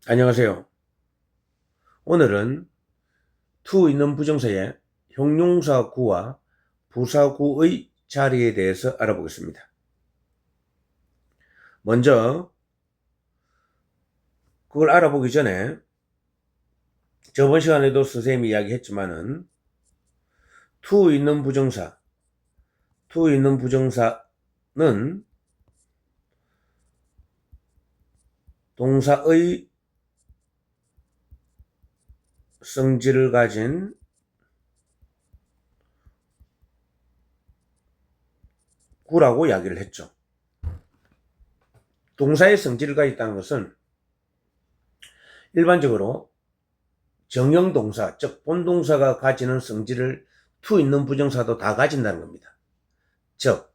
안녕하세요. 오늘은 to 있는 부정사의 형용사 구와 부사 구의 자리에 대해서 알아보겠습니다. 먼저 그걸 알아보기 전에 저번 시간에도 선생님이 이야기했지만은 to 있는 부정사는 동사의 성질을 가진 구라고 이야기를 했죠. 동사의 성질을 가졌다는 것은 일반적으로 정형동사, 즉 본동사가 가지는 성질을 to 있는 부정사도 다 가진다는 겁니다. 즉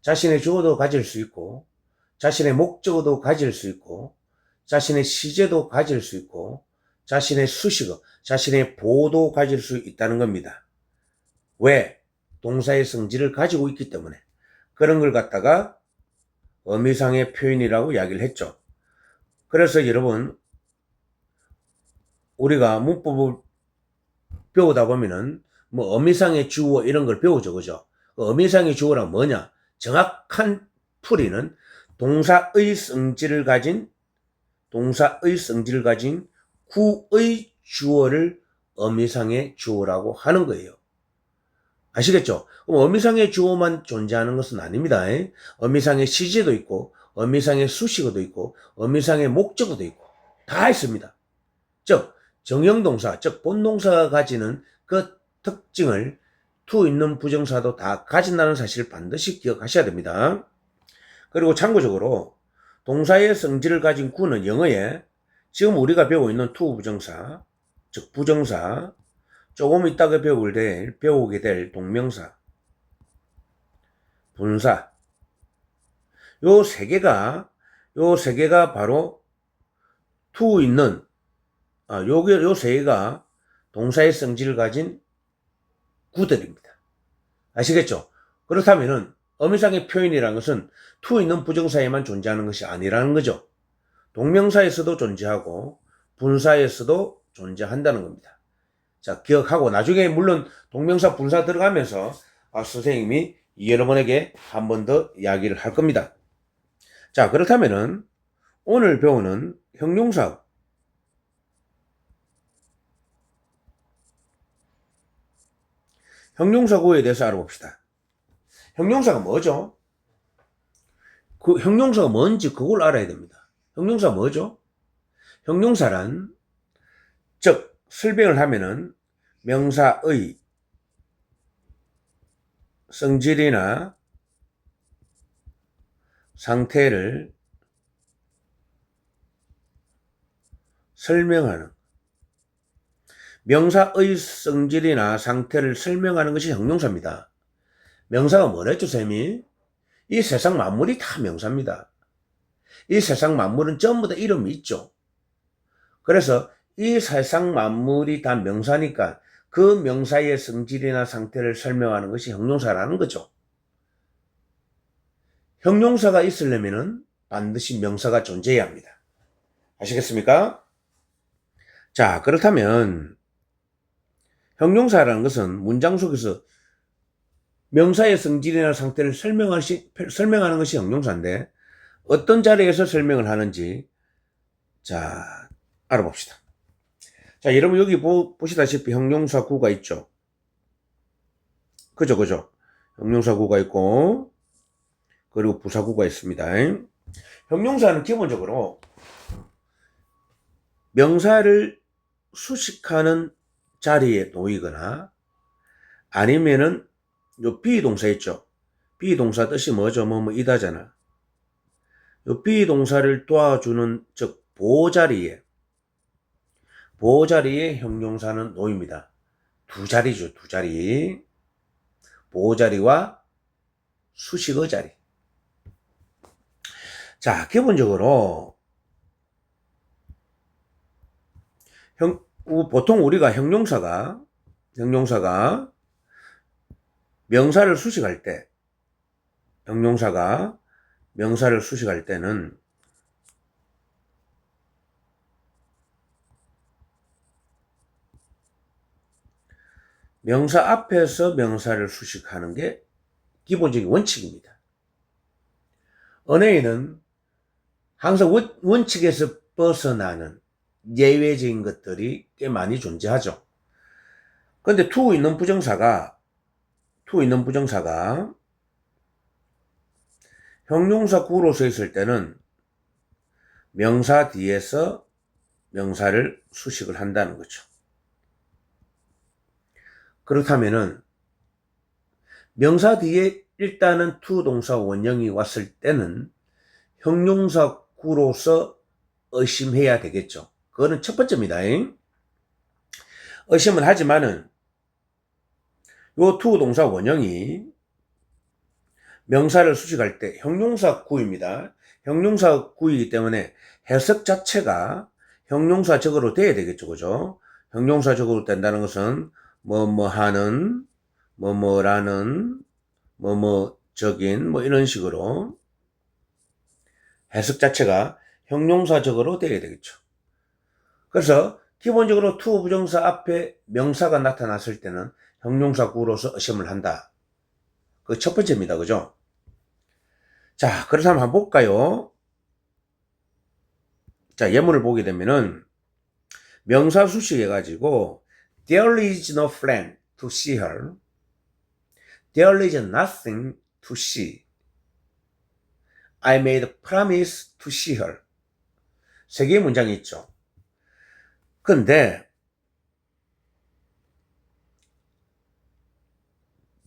자신의 주어도 가질 수 있고 자신의 목적어도 가질 수 있고 자신의 시제도 가질 수 있고 자신의 수식어, 자신의 보도 가질 수 있다는 겁니다. 왜? 동사의 성질을 가지고 있기 때문에. 그런 걸 갖다가 의미상의 표현이라고 이야기를 했죠. 그래서 여러분, 우리가 문법을 배우다 보면은 뭐 의미상의 주어 이런 걸 배우죠. 그죠? 의미상의 주어란 뭐냐? 정확한 풀이는 동사의 성질을 가진 구의 주어를 의미상의 주어라고 하는 거예요. 아시겠죠? 그럼 의미상의 주어만 존재하는 것은 아닙니다. 의미상의 시제도 있고 의미상의 수식어도 있고 의미상의 목적어도 있고 다 있습니다. 즉 정형동사, 즉 본동사가 가지는 그 특징을 to 있는 부정사도 다 가진다는 사실을 반드시 기억하셔야 됩니다. 그리고 참고적으로 동사의 성질을 가진 구는 영어에 지금 우리가 배우고 있는 to 부정사, 즉 부정사, 조금 이따가 배우게 될 동명사, 분사, 요 세 개가 바로 to 있는 요 세 개가 동사의 성질을 가진 구들입니다. 아시겠죠? 그렇다면은 의미상의 표현이라는 것은 to 있는 부정사에만 존재하는 것이 아니라는 거죠. 동명사에서도 존재하고 분사에서도 존재한다는 겁니다. 자, 기억하고 나중에 물론 동명사 분사 들어가면서 선생님이 여러분에게 한 번 더 이야기를 할 겁니다. 자, 그렇다면은 오늘 배우는 형용사 구에 대해서 알아봅시다. 형용사가 뭐죠? 그 형용사가 뭔지 그걸 알아야 됩니다. 형용사가 뭐죠? 형용사란 즉 설명을 하면은 명사의 성질이나 상태를 설명하는 명사의 성질이나 상태를 설명하는 것이 형용사입니다. 명사가 뭐랬죠, 쌤이? 이 세상 만물이 다 명사입니다. 이 세상 만물은 전부 다 이름이 있죠. 그래서 이 세상 만물이 다 명사니까 그 명사의 성질이나 상태를 설명하는 것이 형용사라는 거죠. 형용사가 있으려면 반드시 명사가 존재해야 합니다. 아시겠습니까? 자, 그렇다면 형용사라는 것은 문장 속에서 명사의 성질이나 상태를 설명하는 것이 형용사인데 어떤 자리에서 설명을 하는지 자 알아봅시다. 자, 여러분 여기 보시다시피 형용사 구가 있죠. 그죠? 형용사 구가 있고 그리고 부사 구가 있습니다. 형용사는 기본적으로 명사를 수식하는 자리에 놓이거나 아니면은 요 비동사 있죠. 비동사 뜻이 뭐죠? 이다잖아. 요 비동사를 도와주는 즉 보호자리에 형용사는 놓입니다. 두 자리죠. 두 자리. 보호자리와 수식어 자리. 자, 기본적으로 보통 우리가 형용사가 명사를 수식할 때 때는 명사 앞에서 명사를 수식하는 게 기본적인 원칙입니다. 언어에는 항상 원칙에서 벗어나는 예외적인 것들이 꽤 많이 존재하죠. 근데 to 있는 부정사가 형용사 구로서 있을 때는 명사 뒤에서 명사를 수식을 한다는 거죠. 그렇다면은 명사 뒤에 일단은 to 동사 원형이 왔을 때는 형용사 구로서 의심해야 되겠죠. 그거는 첫 번째입니다. 의심은 하지만은 요 to 동사 원형이 명사를 수식할 때 형용사 구입니다. 형용사 구이기 때문에 해석 자체가 형용사적으로 돼야 되겠죠. 그죠? 형용사적으로 된다는 것은 하는, 뭐라는, 적인, 이런 식으로 해석 자체가 형용사적으로 돼야 되겠죠. 그래서 기본적으로 to 부정사 앞에 명사가 나타났을 때는 형용사 구로서 의심을 한다. 그 첫 번째입니다. 그죠? 자, 그렇다면 한번 볼까요? 자, 예문을 보게 되면은 명사 수식해가지고 There is no friend to see her. There is nothing to see. I made a promise to see her. 세 개의 문장이 있죠. 근데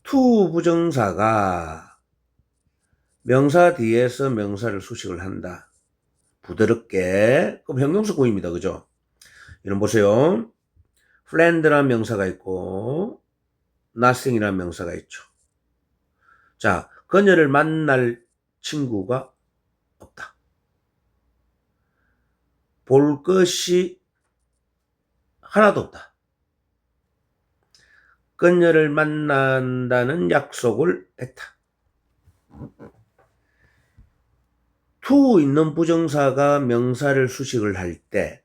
to 부정사가 명사 뒤에서 명사를 수식을 한다. 부드럽게. 그럼 형용사 구입니다. 그죠? 이런 보세요. friend라는 명사가 있고 nothing이라는 명사가 있죠. 자, 그녀를 만날 친구가 없다. 볼 것이 하나도 없다. 그녀를 만난다는 약속을 했다. to 있는 부정사가 명사를 수식을 할 때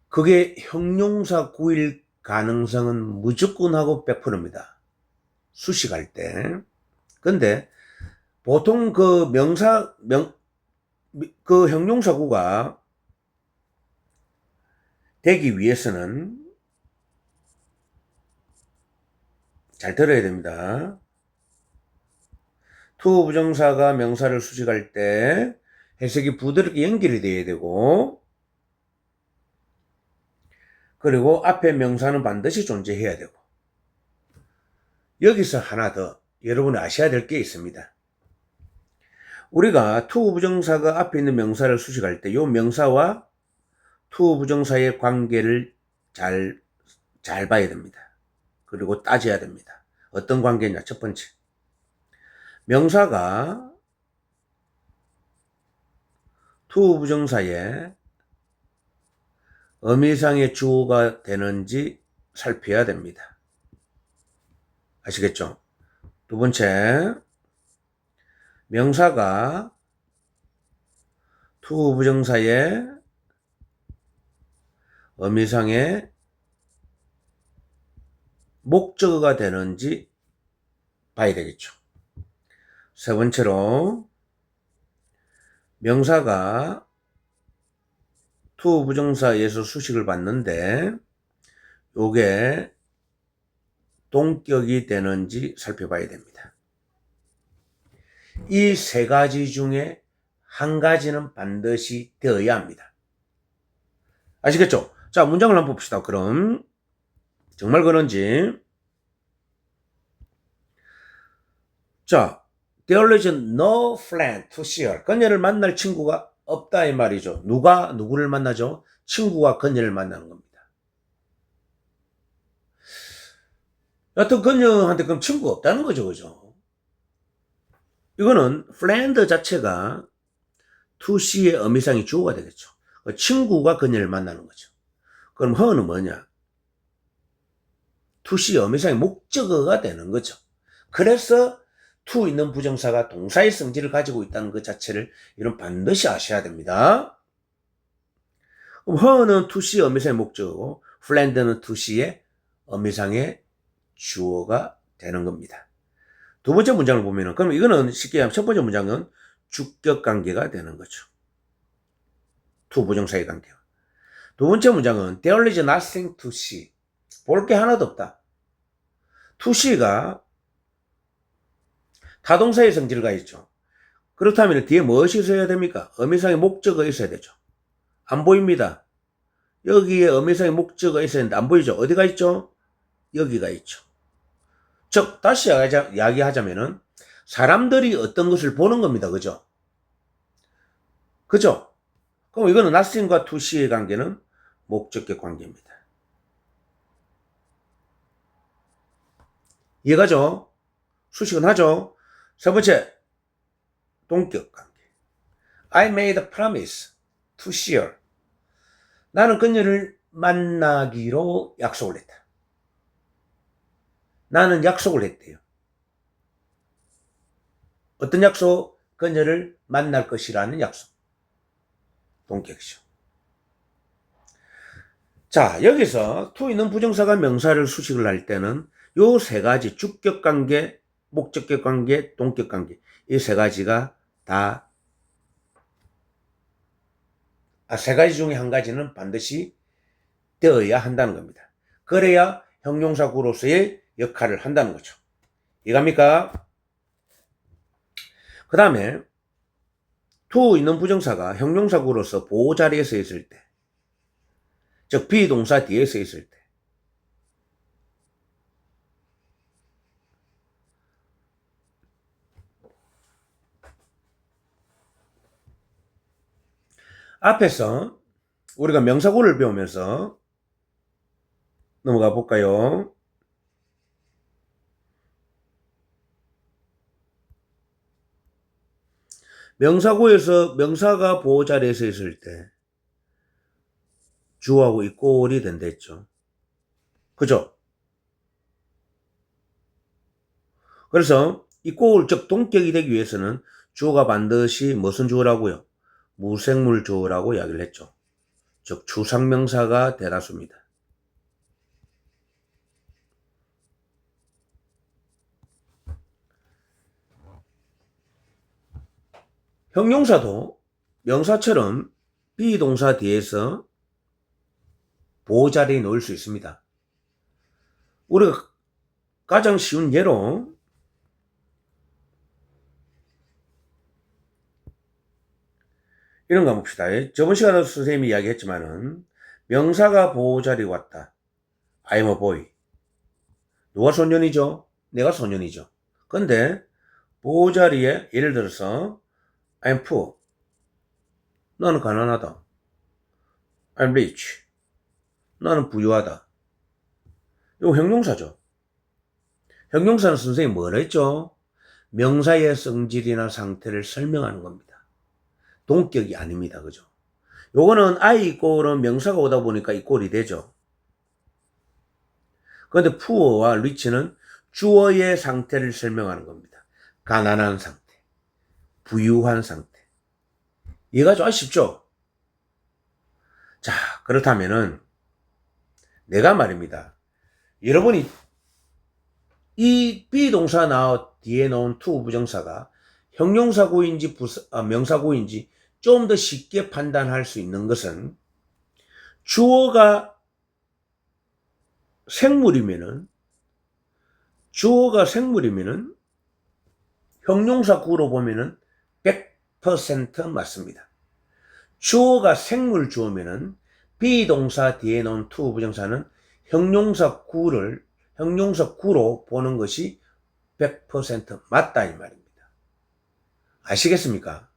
그게 형용사 구일 가능성은 무조건 하고 100%입니다. 수식할 때. 근데 보통 그 형용사 구가 되기 위해서는 잘 들어야 됩니다. to 부정사가 명사를 수식할 때 해석이 부드럽게 연결이 돼야 되고 그리고 앞에 명사는 반드시 존재해야 되고 여기서 하나 더 여러분이 아셔야 될 게 있습니다. 우리가 to 부정사가 앞에 있는 명사를 수식할 때 이 명사와 to 부정사의 관계를 잘 봐야 됩니다. 그리고 따져야 됩니다. 어떤 관계냐? 첫 번째, 명사가 to 부정사의 의미상의 주어가 되는지 살펴야 됩니다. 아시겠죠? 두 번째, 명사가 to 부정사의 의미상의 목적어가 되는지 봐야 되겠죠. 세 번째로, 명사가 to 부정사에서 수식을 받는데 요게 동격이 되는지 살펴봐야 됩니다. 이 세 가지 중에 한 가지는 반드시 되어야 합니다. 아시겠죠? 자, 문장을 한번 봅시다. 그럼 정말 그런지. 자, there is no friend to see her. 그녀를 만날 친구가 없다 이 말이죠. 누가 누구를 만나죠? 친구가 그녀를 만나는 겁니다. 여튼 그녀한테 그럼 친구가 없다는 거죠. 그죠? 이거는 friend 자체가 to see의 의미상의 주어가 되겠죠. 친구가 그녀를 만나는 거죠. 그럼 her는 뭐냐? to see 의미상의 목적어가 되는 거죠. 그래서 to 있는 부정사가 동사의 성질을 가지고 있다는 것 자체를 이런 반드시 아셔야 됩니다. 그럼 her는 to see 의미상의 목적어고 friend는 to see의 의미상의 주어가 되는 겁니다. 두 번째 문장을 보면은, 그럼 이거는 쉽게 하면 첫 번째 문장은 주격 관계가 되는 거죠. 투 부정사의 관계가. 두 번째 문장은 there is nothing to see. 볼 게 하나도 없다. to see가 타동사의 성질을 가있죠. 그렇다면 뒤에 무엇이 있어야 됩니까? 의미상의 목적어가 있어야 되죠. 안 보입니다. 여기에 의미상의 목적어가 있어야 되는데 안 보이죠? 어디가 있죠? 여기가 있죠. 즉 다시 이야기하자면은 사람들이 어떤 것을 보는 겁니다. 그죠? 그죠? 그럼 이거는 nothing과 to see의 관계는 목적격 관계입니다. 이해가죠? 수식은 하죠? 세 번째, 동격 관계. I made a promise to share. 나는 그녀를 만나기로 약속을 했다. 나는 약속을 했대요. 어떤 약속? 그녀를 만날 것이라는 약속. 동격이죠. 자, 여기서 to 있는 부정사가 명사를 수식을 할 때는 요 세 가지 주격 관계, 목적격 관계, 동격 관계 이 세 가지가 다 세 가지 중에 한 가지는 반드시 되어야 한다는 겁니다. 그래야 형용사구로서의 역할을 한다는 거죠. 이해갑니까? 그 다음에 to 있는 부정사가 형용사구로서 보호자리에서 있을 때, 즉 비동사 뒤에서 있을 때, 앞에서 우리가 명사구를 배우면서 넘어가 볼까요? 명사구에서 명사가 보호자리에서 있을 때 주어하고 이꼴이 된다 했죠. 그죠? 그래서 이꼴, 즉 동격이 되기 위해서는 주어가 반드시 무슨 주어라고요? 무생물 주어라고 이야기를 했죠. 즉 추상명사가 대다수입니다. 형용사도 명사처럼 비동사 뒤에서 보호자리에 놓을 수 있습니다. 우리가 가장 쉬운 예로 이런 거 봅시다. 저번 시간에 선생님이 이야기했지만은 명사가 보호자리에 왔다. I'm a boy. 누가 소년이죠? 내가 소년이죠. 근데 보호자리에 예를 들어서 I'm poor. 나는 가난하다. I'm rich. 나는 부유하다. 이거 형용사죠. 형용사는 선생님이 뭐라 했죠? 명사의 성질이나 상태를 설명하는 겁니다. 동격이 아닙니다. 그죠? 요거는 I 이꼴은 명사가 오다 보니까 이꼴이 되죠. 그런데 poor와 rich는 주어의 상태를 설명하는 겁니다. 가난한 상태, 부유한 상태. 이해가 좀 쉽죠? 자, 그렇다면은 내가 말입니다. 여러분이 이 비동사 뒤에 넣은 to 부정사가 형용사구인지 명사구인지 좀 더 쉽게 판단할 수 있는 것은 주어가 생물이면은 형용사구로 보면은 100% 맞습니다. 주어가 생물 주어면은 비동사 뒤에 넣은 to 부정사는 형용사구로 보는 것이 100% 맞다 이 말입니다. 아시겠습니까?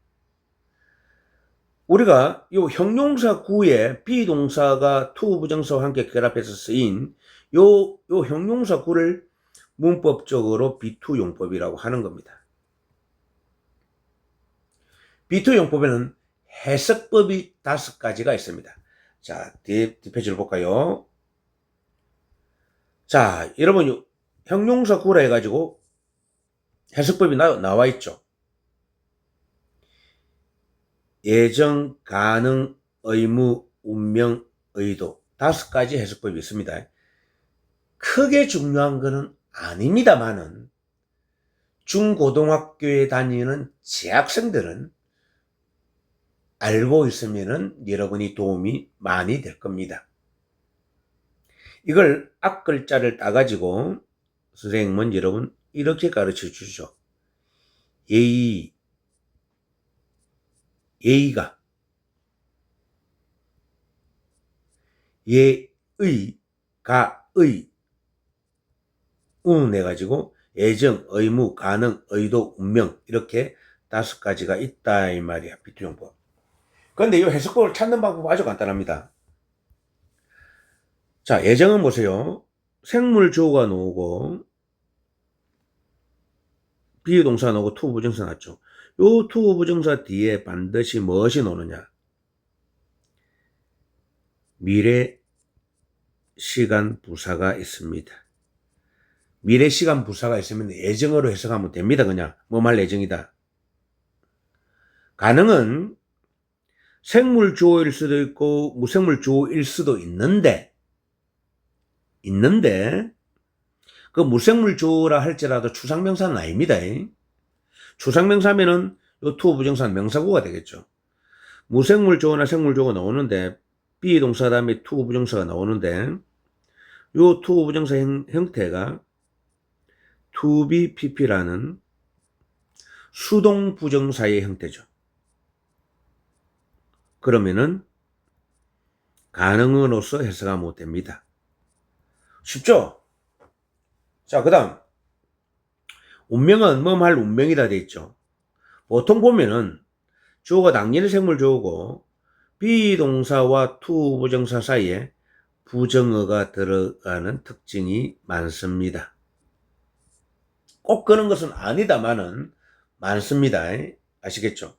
우리가 이 형용사구에 비동사가 to 부정사와 함께 결합해서 쓰인 요 형용사구를 문법적으로 B2 용법이라고 하는 겁니다. B2 용법에는 해석법이 5가지가 있습니다. 자, 뒷페이지를 볼까요? 자, 여러분 형용사구라 해가지고 해석법이 나와 있죠. 예정, 가능, 의무, 운명, 의도 5가지 해석법이 있습니다. 크게 중요한 것은 아닙니다만은 중고등학교에 다니는 재학생들은 알고 있으면은 여러분이 도움이 많이 될 겁니다. 이걸 앞글자를 따가지고 선생님은 여러분 이렇게 가르쳐 주죠. 예의가, 예의, 가의, 내가지고 예정, 의무, 가능, 의도, 운명 이렇게 5가지가 있다 이 말이야. 비투용법. 그런데 이 해석법을 찾는 방법은 아주 간단합니다. 자, 예정은 보세요. 생물주어가 나오고 비동사 나오고 투부정사 나왔죠. 요 투부정사 뒤에 반드시 무엇이 나오느냐? 미래 시간 부사가 있습니다. 미래 시간 부사가 있으면 예정어로 해석하면 됩니다. 그냥 뭐말 예정이다. 가능은 생물주어일 수도 있고 무생물주어일 수도 있는데 그 무생물주어라 할지라도 추상명사는 아닙니다. 추상명사면은 요 투부정사는 명사구가 되겠죠. 무생물주어나 생물주어가 나오는데 비동사 다음에 투부정사가 나오는데 요 투부정사 형태가 to be pp라는 수동부정사의 형태죠. 그러면은 가능으로서 해석하면 됩니다. 쉽죠? 자, 그 다음 운명은 뭐할 운명이다 돼 있죠. 보통 보면은 주어가 당연히 생물주어고 비동사와 투부정사 사이에 부정어가 들어가는 특징이 많습니다. 꼭 그런 것은 아니다마는 많습니다. 아시겠죠?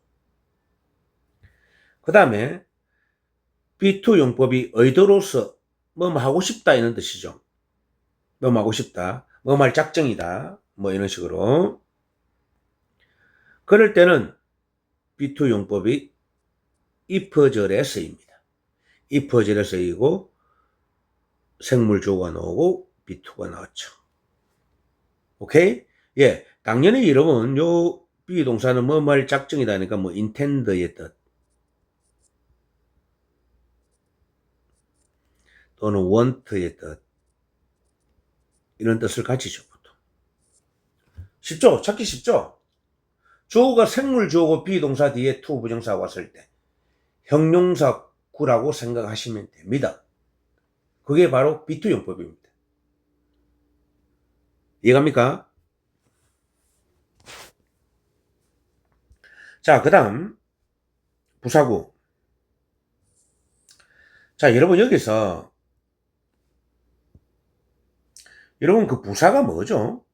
그 다음에 B2 용법이 의도로서 뭐 하고 싶다 이런 뜻이죠. 뭐 하고 싶다, 뭐 할 작정이다, 뭐 이런 식으로. 그럴 때는 B2 용법이 if절에 쓰입니다. if절에 쓰이고 생물주어가 나오고 B2가 나왔죠. 오케이? 예, 당연히 여러분 요 비동사는 뭐 할 작정이다 하니까 뭐 intend의 뜻 또는 want의 뜻 이런 뜻을 가지죠. 보통. 쉽죠? 찾기 쉽죠? 주어가 생물주어고 비동사 뒤에 to 부정사가 왔을 때 형용사 구라고 생각하시면 됩니다. 그게 바로 B2 용법입니다. 이해갑니까? 자, 그 다음 부사구. 자, 여러분 여기서 여러분 그 부사가 뭐죠?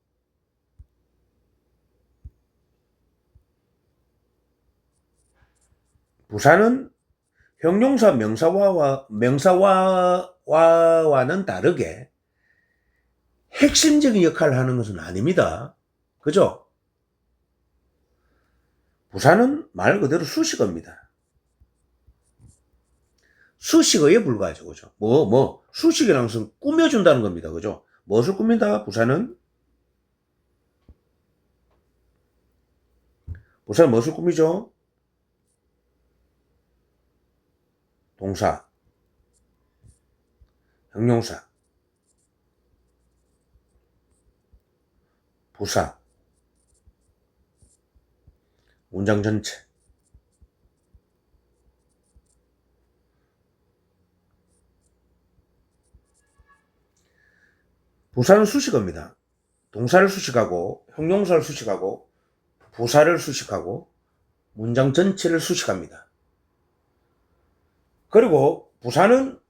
부사는 형용사 명사와는 다르게 핵심적인 역할을 하는 것은 아닙니다. 그죠? 부사는 말 그대로 수식어입니다. 수식어에 불과하죠. 그죠? 수식이라는 것은 꾸며준다는 겁니다. 그죠? 무엇을 꾸민다? 부사는 무엇을 꾸미죠? 동사, 형용사, 부사, 문장 전체. 부사는 수식어입니다. 동사를 수식하고 형용사를 수식하고 부사를 수식하고 문장 전체를 수식합니다. 그리고 부사는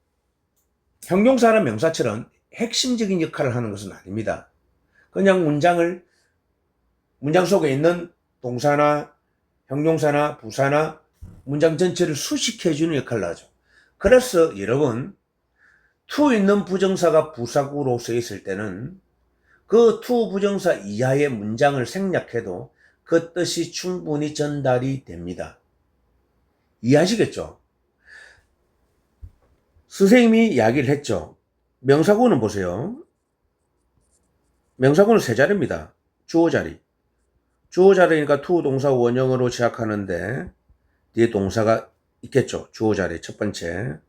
형용사나 명사처럼 핵심적인 역할을 하는 것은 아닙니다. 그냥 문장 속에 있는 동사나 형용사나 부사나 문장 전체를 수식해주는 역할을 하죠. 그래서 여러분 to 있는 부정사가 부사구로 쓰였을 때는 그 to 부정사 이하의 문장을 생략해도 그 뜻이 충분히 전달이 됩니다. 이해하시겠죠? 선생님이 이야기를 했죠. 명사구는 보세요. 명사구는 세 자리입니다. 주어 자리. 주어 자리니까 to 동사 원형으로 시작하는데 뒤에 동사가 있겠죠. 주어 자리 첫 번째.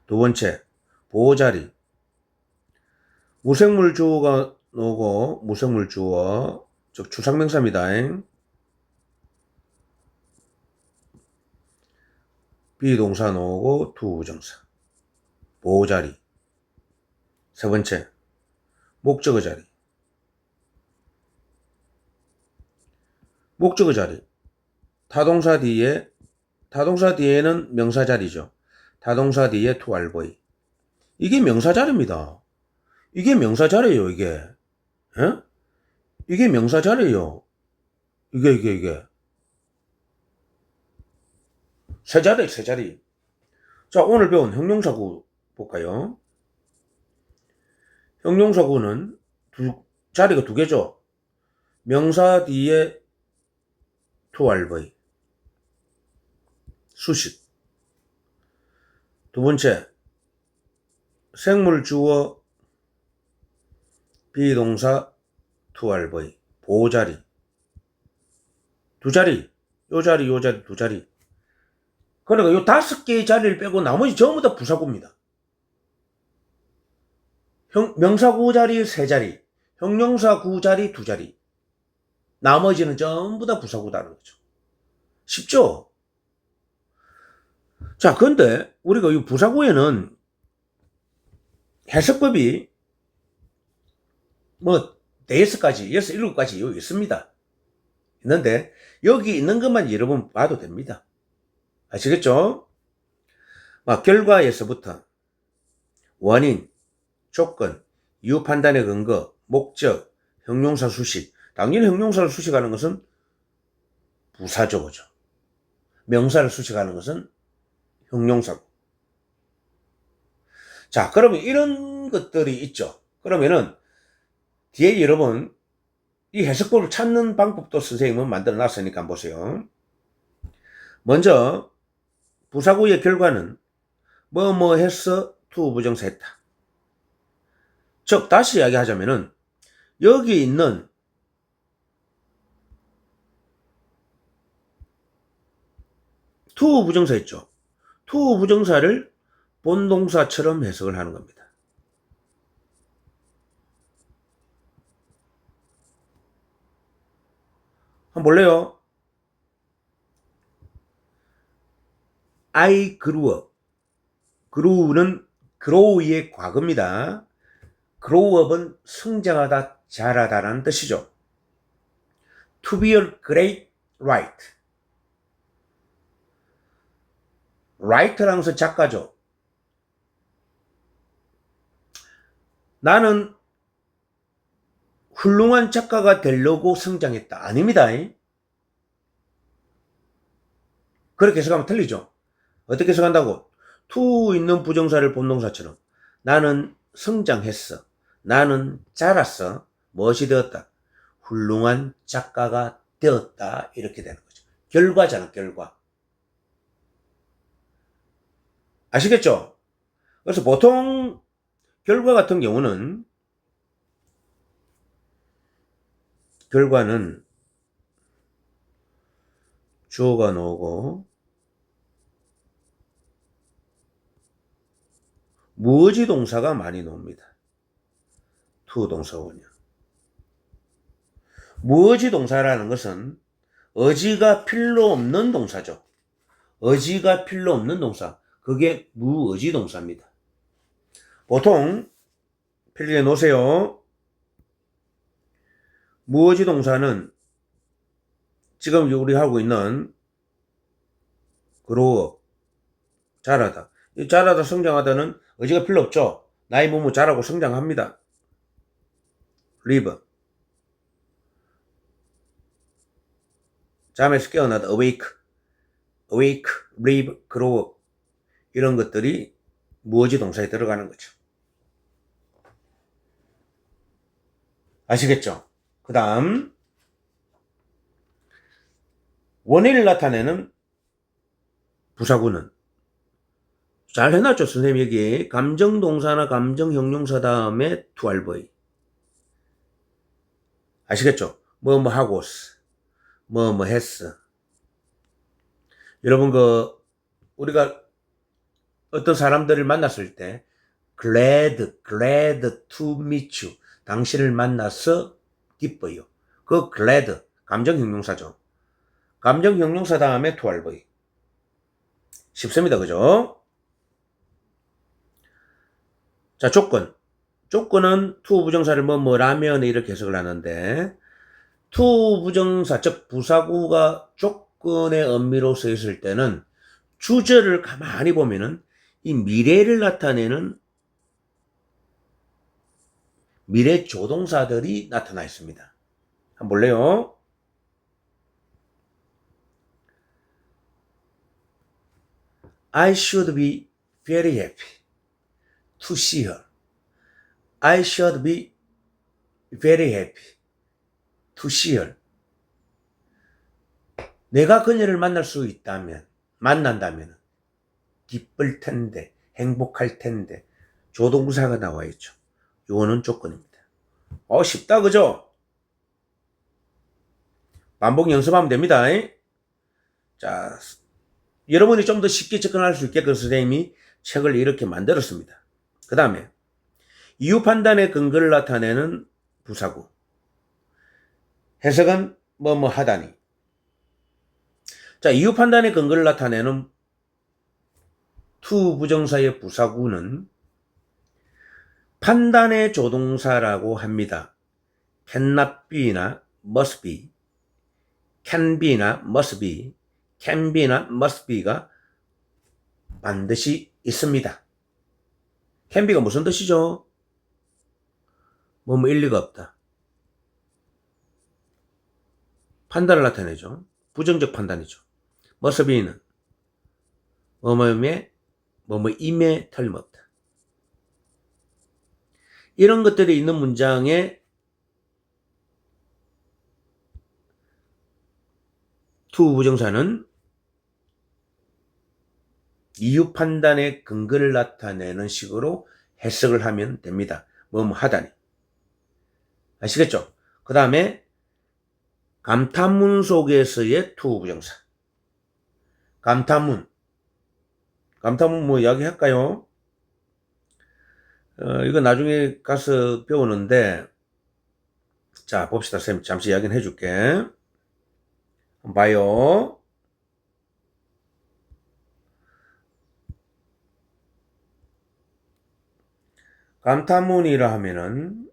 두 번째, 보호 자리. 무생물 주어가 나오고 무생물 주어, 즉 추상명사입니다. 비동사 나오고 to 부정사. 보호 자리. 세 번째, 목적어 자리. 목적어 자리. 타동사 뒤에는 명사 자리죠. 타동사 뒤에 to RV. 이게 명사 자리입니다. 이게 명사 자리예요, 이게. 에? 이게 명사 자리예요. 이게. 세 자리, 세 자리. 자, 오늘 배운 형용사구 볼까요? 형용사구는 자리가 두 개죠. 명사 뒤에 to RV. 수식. 두 번째, 생물 주어 비동사 to RV. 보호 자리. 두 자리. 요 자리, 요 자리, 두 자리. 그러니까 요 5개의 자리를 빼고 나머지 전부 다 부사구입니다. 명사구 자리 3자리, 형용사구 자리 2자리. 나머지는 전부 다 부사구다는 거죠. 쉽죠? 자, 근데 우리가 이 부사구에는 해석법이 뭐 4~6가지, 6~7가지 여기 있습니다. 있는데 여기 있는 것만 여러분 봐도 됩니다. 아시겠죠? 결과에서부터 원인, 조건, 이유 판단의 근거, 목적, 형용사 수식. 당연히 형용사를 수식하는 것은 부사죠, 그죠? 명사를 수식하는 것은 형용사고. 자, 그러면 이런 것들이 있죠. 그러면은 뒤에 여러분 이 해석법을 찾는 방법도 선생님은 만들어 놨으니까 한번 보세요. 먼저 부사구의 결과는 뭐뭐 했어 to 부정사 했다. 즉 다시 이야기하자면은 여기 있는 to 부정사 있죠. to 부정사를 본동사처럼 해석을 하는 겁니다. 한번 볼래요? I grew up. grew는 grow의 과거입니다. grow up은 성장하다, 자라다라는 뜻이죠. To be a great writer. writer라는 것은 작가죠. 나는 훌륭한 작가가 되려고 성장했다. 아닙니다. 그렇게 해석하면 틀리죠. 어떻게 해석한다고? to 있는 부정사를 본동사처럼 나는 성장했어. 나는 자랐어. 무엇이 되었다? 훌륭한 작가가 되었다. 이렇게 되는 거죠. 결과잖아, 결과. 아시겠죠? 그래서 보통 결과 같은 경우는 결과는 주어가 나오고 무어지 동사가 많이 나옵니다. to 동사 원형. 무어지 동사라는 것은 어지가 필요 없는 동사죠. 어지가 필요 없는 동사. 그게 무어지 동사입니다. 보통 필기해 놓으세요. 무어지 동사는 지금 우리 하고 있는 grow up, 자라다. 이 자라다, 성장하다는 어지가 필요 없죠. 나이 뭐뭐 자라고 성장합니다. live, 잠에서 깨어나다. awake, live, grow up. 이런 것들이 무어지 동사에 들어가는 거죠. 아시겠죠? 그 다음 원인을 나타내는 부사구는 잘 해놨죠, 선생님. 여기 감정동사나 감정형용사 다음에 to RV. 아시겠죠? 뭐 하고스, 뭐 했어. 여러분 우리가 어떤 사람들을 만났을 때 glad to meet you. 당신을 만나서 기뻐요. 그 glad 감정 형용사죠. 감정 형용사 다음에 to RV. 쉽습니다. 그죠? 자, 조건은 to 부정사를 라면 이렇게 해석을 하는데 to 부정사 즉 부사구가 조건의 의미로 써 있을 때는 주절을 가만히 보면은 이 미래를 나타내는 미래 조동사들이 나타나 있습니다. 한번 볼래요? I should be very happy to see her. I should be very happy to see her. 내가 그녀를 만난다면 기쁠 텐데, 행복할 텐데 조동사가 나와 있죠. 요거는 조건입니다. 쉽다 그죠? 반복 연습하면 됩니다. 자, 여러분이 좀 더 쉽게 접근할 수 있게끔 선생님이 책을 이렇게 만들었습니다. 그 다음에 이유 판단의 근거를 나타내는 부사구. 해석은 하다니. 자, 이유 판단의 근거를 나타내는 to 부정사의 부사구는 판단의 조동사라고 합니다. cannot be나 must be, can be나 must be, can be나 must be가 반드시 있습니다. can be가 무슨 뜻이죠? 일리가 없다. 판단을 나타내죠. 부정적 판단이죠. must be는 임에 틀림없다. 이런 것들이 있는 문장에 to 부정사는 이유 판단의 근거를 나타내는 식으로 해석을 하면 됩니다. 하다니. 아시겠죠? 그 다음에 감탄문 속에서의 to 부정사. 감탄문 이야기 할까요? 이거 나중에 가서 배우는데, 자, 봅시다. 쌤, 잠시 이야기는 해줄게. 한번 봐요. 감탄문이라 하면은,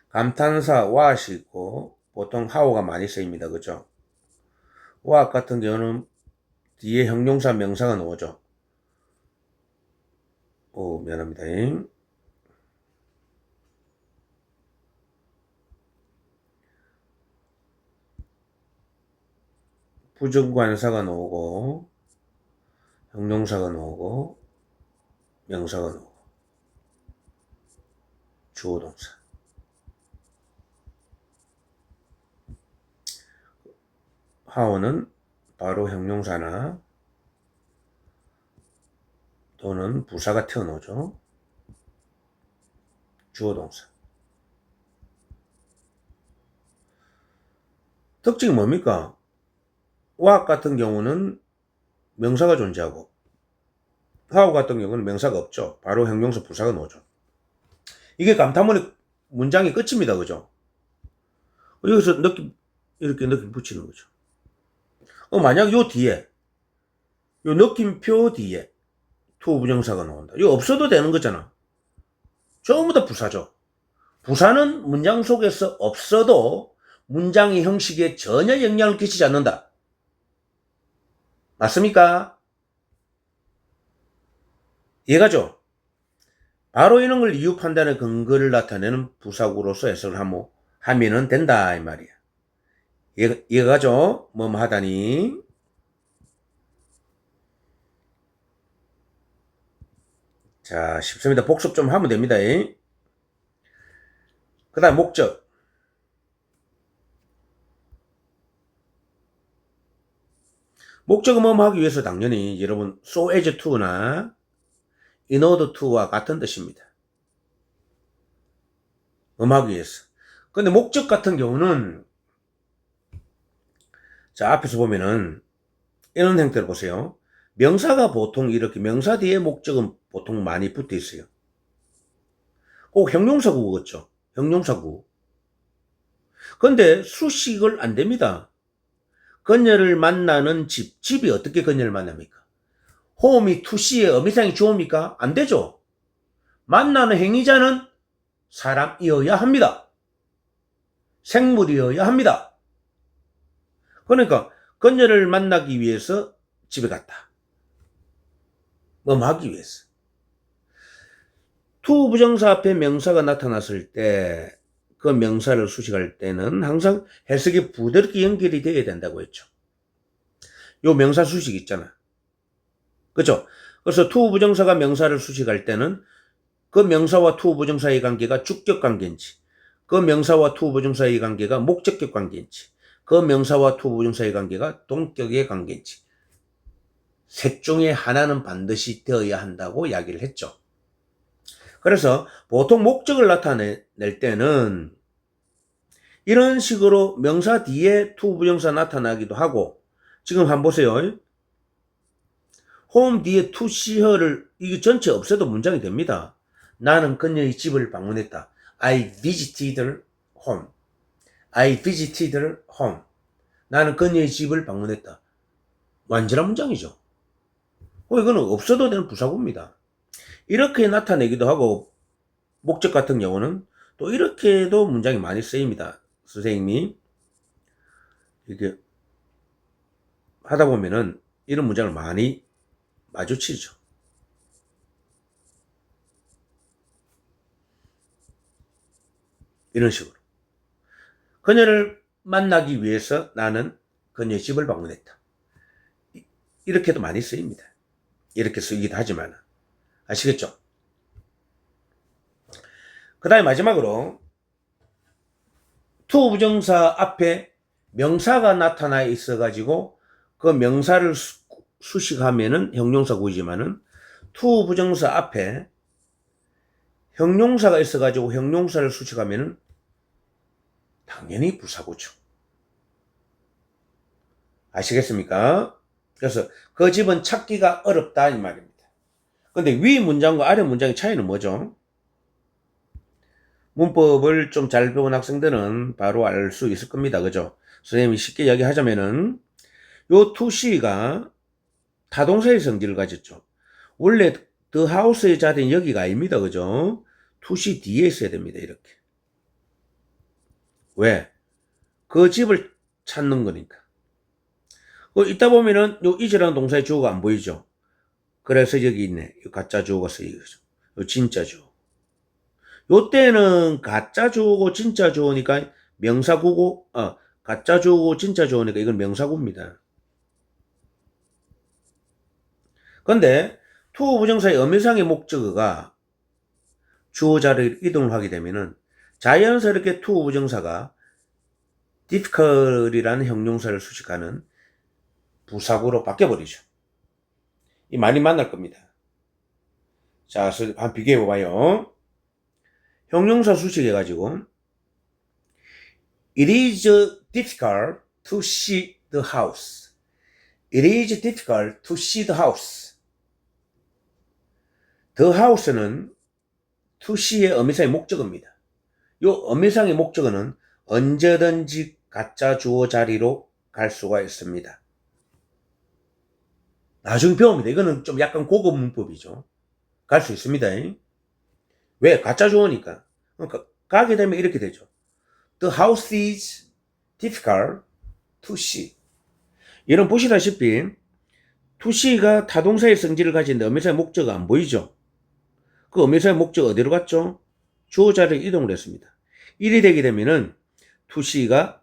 감탄사 what이 있고, 보통 how가 많이 쓰입니다. 그죠? what 같은 경우는 뒤에 형용사 명사가 나오죠. 미안합니다. 부정관사가 나오고, 형용사가 나오고, 명사가 나오고, 주어동사. how는 바로 형용사나 또는 부사가 튀어나오죠. 주어동사. 특징이 뭡니까? what 같은 경우는 명사가 존재하고 how 같은 경우는 명사가 없죠. 바로 형용사 부사가 나오죠. 이게 감탄문의 문장의 끝입니다. 그죠? 여기서 이렇게 느낌 붙이는 거죠. 만약 요 뒤에 요 느낌표 뒤에 to 부정사가 나온다. 이거 없어도 되는 거잖아. 전부 다 부사죠. 부사는 문장 속에서 없어도 문장의 형식에 전혀 영향을 끼치지 않는다. 맞습니까? 이해가죠? 바로 이런 걸 이유 판단의 근거를 나타내는 부사구로서 해석을 하면은 된다 이 말이야. 이해가죠? 하다니. 자, 쉽습니다. 복습 좀 하면 됩니다. 그 다음 목적. 목적은 하기 위해서 당연히 여러분 so as to나 in order to와 같은 뜻입니다. 음하기 위해서. 근데 목적 같은 경우는 자, 앞에서 보면은 이런 형태를 보세요. 명사가 보통 이렇게 명사 뒤에 목적은 보통 많이 붙어 있어요. 꼭 형용사구겠죠. 형용사구. 근데 수식을 안 됩니다. 그녀를 만나는 집. 집이 어떻게 그녀를 만납니까? 홈이 투시의 어미상이 주어입니까? 안 되죠. 만나는 행위자는 사람이어야 합니다. 생물이어야 합니다. 그러니까 그녀를 만나기 위해서 집에 갔다. 하기 위해서. 투 부정사 앞에 명사가 나타났을 때 그 명사를 수식할 때는 항상 해석이 부드럽게 연결이 되어야 된다고 했죠. 요 명사 수식 있잖아. 그렇죠? 그래서 투 부정사가 명사를 수식할 때는 그 명사와 투 부정사의 관계가 주격 관계인지, 그 명사와 투 부정사의 관계가 목적격 관계인지, 그 명사와 투 부정사의 관계가 동격의 관계인지 셋 중에 하나는 반드시 되어야 한다고 이야기를 했죠. 그래서 보통 목적을 나타낼 때는 이런 식으로 명사 뒤에 투 부정사 나타나기도 하고, 지금 한번 보세요. 홈 뒤에 투 시허를 이게 전체 없애도 문장이 됩니다. 나는 그녀의 집을 방문했다. I visited home. I visited home. 나는 그녀의 집을 방문했다. 완전한 문장이죠. 이거는 없어도 되는 부사구입니다. 이렇게 나타내기도 하고, 목적 같은 경우는 또 이렇게도 문장이 많이 쓰입니다. 선생님이 이렇게 하다 보면은 이런 문장을 많이 마주치죠. 이런 식으로. 그녀를 만나기 위해서 나는 그녀의 집을 방문했다. 이렇게도 많이 쓰입니다. 이렇게 쓰기도 하지만. 아시겠죠? 그 다음에 마지막으로 투 부정사 앞에 명사가 나타나 있어가지고 그 명사를 수식하면은 형용사구이지만은 투 부정사 앞에 형용사가 있어가지고 형용사를 수식하면은 당연히 부사구죠. 아시겠습니까? 그래서 그 집은 찾기가 어렵다 이 말입니다. 근데 위 문장과 아래 문장의 차이는 뭐죠? 문법을 좀 잘 배운 학생들은 바로 알 수 있을 겁니다. 그죠? 선생님이 쉽게 이야기하자면은 요 투시가 타동사의 성질을 가졌죠. 원래 the house의 자리는 여기가 아닙니다. 그죠? 투시 뒤에 있어야 됩니다. 이렇게. 왜? 그 집을 찾는 거니까. 있다 보면은 요 is라는 동사의 주어가 안 보이죠? 그래서 여기 있네. 요 가짜 주어가 쓰이죠. 요 진짜 주어. 요때는 가짜 주어고 진짜 주어니까 명사구고, 가짜 주어고 진짜 주어니까 이건 명사구입니다. 근데 투 부정사의 어미상의 목적어가 주어 자리를 이동을 하게 되면은 자연스럽게 투 부정사가 difficult이라는 형용사를 수식하는 부사구로 바뀌어버리죠. 이 많이 만날 겁니다. 자, 한번 비교해봐요. 형용사 수식해가지고 It is difficult to see the house. It is difficult to see the house. The house는 to see의 어미상의 목적어입니다. 이 어미상의 목적어는 언제든지 가짜 주어 자리로 갈 수가 있습니다. 나중에 배웁니다. 이거는 좀 약간 고급 문법이죠. 갈 수 있습니다. 왜? 가짜 주어니까. 그러니까 가게 되면 이렇게 되죠. The house is difficult to see. 여러분 보시다시피 to see가 타동사의 성질을 가진 어미사의 목적어가 안 보이죠? 그 어미사의 목적어 어디로 갔죠? 주어 자리로 이동을 했습니다. 일이 되게 되면은 to see가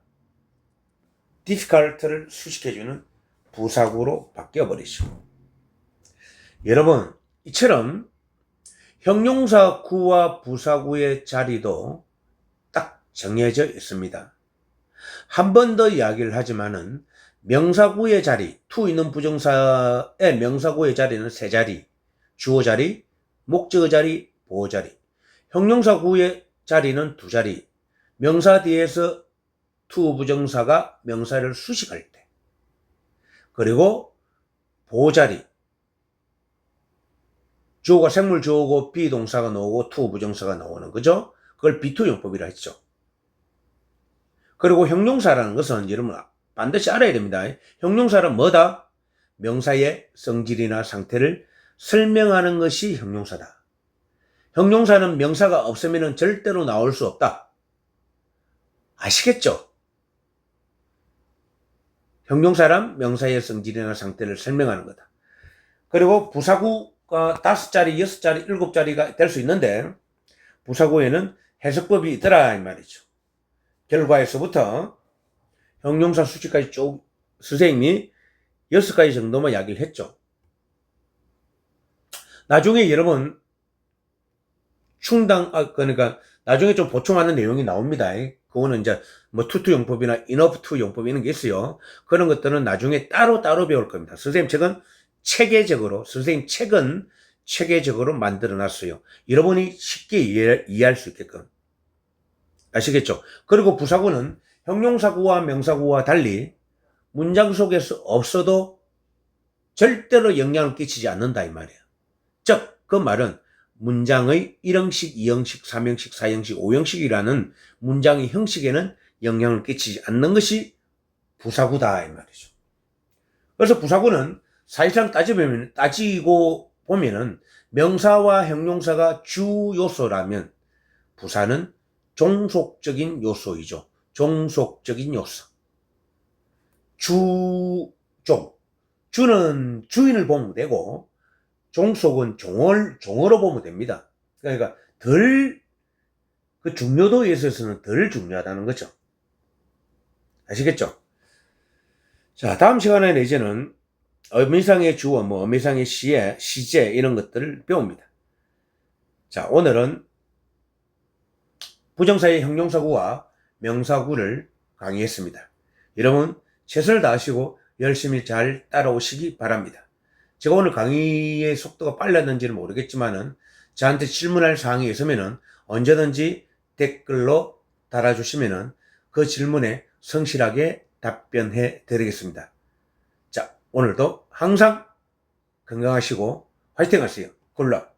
difficult를 수식해주는 부사구로 바뀌어버리죠. 여러분 이처럼 형용사 구와 부사구의 자리도 딱 정해져 있습니다. 한 번 더 이야기를 하지만은 명사구의 자리, to 있는 부정사의 명사구의 자리는 세 자리, 주어 자리, 목적어 자리, 보어 자리. 형용사 구의 자리는 두 자리. 명사 뒤에서 to 부정사가 명사를 수식할 때. 그리고 보자리. 주어가 생물 주어고 비동사가 나오고 to 부정사가 나오는 거죠. 그걸 비투용법이라 했죠. 그리고 형용사라는 것은 여러분 반드시 알아야 됩니다. 형용사는 뭐다? 명사의 성질이나 상태를 설명하는 것이 형용사다. 형용사는 명사가 없으면 절대로 나올 수 없다. 아시겠죠? 형용사란 명사의 성질이나 상태를 설명하는 거다. 그리고 부사구가 5자리, 6자리, 7자리가 될 수 있는데 부사구에는 해석법이 있더라 이 말이죠. 결과에서부터 형용사 수치까지 쭉 선생님이 6가지 정도만 이야기를 했죠. 나중에 여러분 그러니까 나중에 좀 보충하는 내용이 나옵니다. 그거는 이제 뭐 투투용법이나 인어프 용법 이런 게 있어요. 그런 것들은 나중에 따로 배울 겁니다. 선생님 책은 체계적으로 만들어 놨어요. 여러분이 쉽게 이해할 수 있게끔. 아시겠죠? 그리고 부사구는 형용사구와 명사구와 달리 문장 속에서 없어도 절대로 영향을 끼치지 않는다 이 말이에요. 즉, 그 말은 문장의 1형식, 2형식, 3형식, 4형식, 5형식이라는 문장의 형식에는 영향을 끼치지 않는 것이 부사구다 이 말이죠. 그래서 부사구는 사실상 따지고 보면은 명사와 형용사가 주 요소라면 부사는 종속적인 요소이죠. 종속적인 요소. 주는 주인을 보면 되고 종속은 종어로 보면 됩니다. 그러니까 그 중요도에 있어서는 덜 중요하다는 거죠. 아시겠죠? 자, 다음 시간에는 이제는 어미상의 주어, 어미상의 시제 이런 것들을 배웁니다. 자, 오늘은 부정사의 형용사구와 명사구를 강의했습니다. 여러분 최선을 다하시고 열심히 잘 따라오시기 바랍니다. 제가 오늘 강의의 속도가 빨랐는지는 모르겠지만은 저한테 질문할 사항이 있으면은 언제든지 댓글로 달아주시면은 그 질문에 성실하게 답변해 드리겠습니다. 자, 오늘도 항상 건강하시고 화이팅 하세요. 굿락.